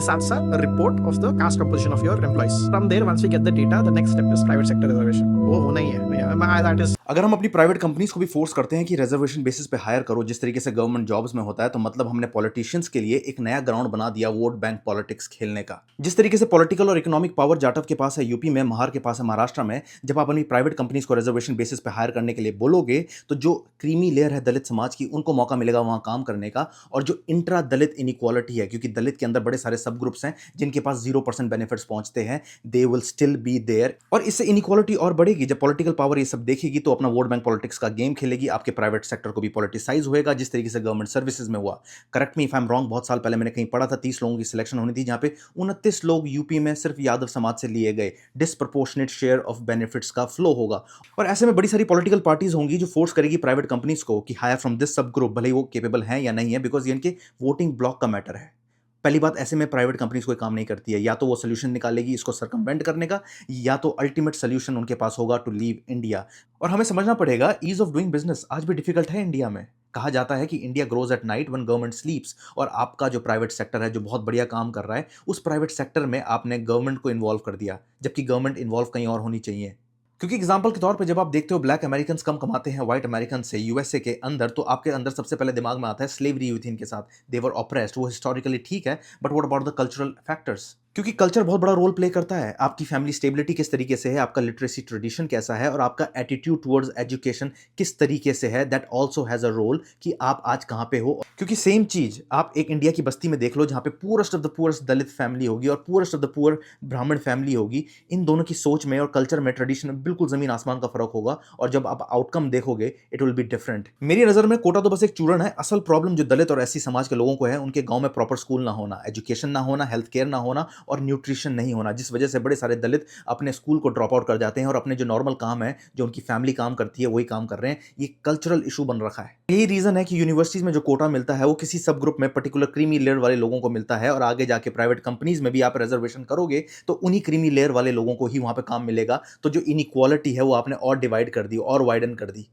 SATSA report of the caste composition of your employees. From there, once we get the data, the next step is private sector reservation. वो होना ही है भैया, that is अगर हम अपनी private companies को भी फोर्स करते हैं कि रिजर्वेशन बेसिस पे हायर करो जिस तरीके से गवर्नमेंट जॉब्स में होता है, तो मतलब हमने पॉलिटिशियंस के लिए एक नया ग्राउंड बना दिया वोट बैंक पॉलिटिक्स खेलने का। जिस तरीके से पॉलिटिकल और इकोनॉमिक पावर जाटव के पास है यूपी में, महार के पास है महाराष्ट्र में, जब आप अपनी प्राइवेट कंपनीज को रिजर्वेशन बेसिस पे हायर करने के लिए बोलोगे तो जो क्रीमी लेयर है दलित समाज की, उनको मौका मिलेगा वहां काम करने का। और जो इंट्रा दलित इनइक्वालिटी है, क्योंकि दलित के अंदर बड़े सारे सब ग्रुप्स हैं जिनके पास 0% बेनिफिट्स पहुंचते हैं, they will still be there. और इससे इनइक्वालिटी और बढ़ेगी। जब पॉलिटिकल पावर ये सब देखेगी तो अपना वोट बैंक पॉलिटिक्स का गेम खेलेगी, आपके प्राइवेट सेक्टर को भी पॉलिटिसाइज होएगा जिस तरीके से गवर्नमेंट सर्विसेज में हुआ। Correct me if I am wrong, बहुत साल पहले मैंने कहीं पढ़ा था 30 लोगों की सिलेक्शन होनी थी, जहां पे 29 लोग यूपी में सिर्फ यादव समाज से लिए गए। डिसप्रपोर्शनेट शेयर ऑफ बेनिफिट्स का फ्लो होगा। और ऐसे में बड़ी सारी पॉलिटिकल पार्टीज होंगी जो फोर्स करेगी प्राइवेट कंपनीज को कि हायर फ्रॉम दिस सब ग्रुप, भले ही वो केपेबल हैं या नहीं है, बिकॉज ये इनके वोटिंग ब्लॉक का मैटर है। पहली बात, ऐसे में प्राइवेट कंपनीज कोई काम नहीं करती है। या तो वो सोल्यूशन निकालेगी इसको सरकमवेंट करने का, या तो अल्टीमेट सोल्यूशन उनके पास होगा टू लीव इंडिया। और हमें समझना पड़ेगा, ईज ऑफ डूइंग बिजनेस आज भी डिफिकल्ट है इंडिया में। कहा जाता है कि India grows at night when government स्लीप्स। और आपका जो प्राइवेट सेक्टर है जो बहुत बढ़िया काम कर रहा है, उस प्राइवेट सेक्टर में आपने गवर्नमेंट को इन्वॉल्व कर दिया, जबकि गवर्नमेंट इन्वॉल्व कहीं और होनी चाहिए। क्योंकि एग्जाम्पल के तौर पे जब आप देखते हो ब्लैक अमेरिकन कम कमाते हैं व्हाइट अमेरिकन से यूएसए के अंदर, तो आपके अंदर सबसे पहले दिमाग में आता है स्लेवरी हुई थी इनके साथ, दे वर ऑप्रेस्ड। वो हिस्टोरिकली ठीक है, but what about the cultural factors? क्योंकि कल्चर बहुत बड़ा रोल प्ले करता है। आपकी फैमिली स्टेबिलिटी किस तरीके से है, आपका लिटरेसी ट्रेडिशन कैसा है, और आपका एटीट्यूड टुवर्ड्स एजुकेशन किस तरीके से है, that also has a role कि आप आज कहां पे हो। क्योंकि सेम चीज आप एक इंडिया की बस्ती में देख लो, जहां पे poorest of the poorest Dalit family होगी और पुअरेस्ट ऑफ द पुअर ब्राह्मण फैमिली होगी। इन दोनों की सोच में और कल्चर में, ट्रेडिशन में बिल्कुल जमीन आसमान का फर्क होगा। और जब आप आउटकम देखोगे, इट विल बी डिफरेंट। मेरी नजर में कोटा तो बस एक चूरण है। असल प्रॉब्लम जो दलित और एससी समाज के लोगों को है, उनके गांव में प्रॉपर स्कूल ना होना, एजुकेशन ना होना, हेल्थ केयर ना होना और न्यूट्रिशन नहीं होना, जिस वजह से बड़े सारे दलित अपने स्कूल को ड्रॉप आउट कर जाते हैं और अपने जो नॉर्मल काम है, जो उनकी फैमिली काम करती है, वही काम कर रहे हैं। ये कल्चरल इशू बन रखा है। यही रीजन है कि यूनिवर्सिटीज में जो कोटा मिलता है वो किसी सब ग्रुप में, पर्टिकुलर क्रीमी लेयर वाले लोगों को मिलता है। और आगे जाके प्राइवेट कंपनीज में भी आप रिजर्वेशन करोगे तो उन्हीं क्रीमी लेयर वाले लोगों को ही वहां पे काम मिलेगा। तो जो इनइक्वालिटी है वो आपने और डिवाइड कर दी और वाइडन कर दी।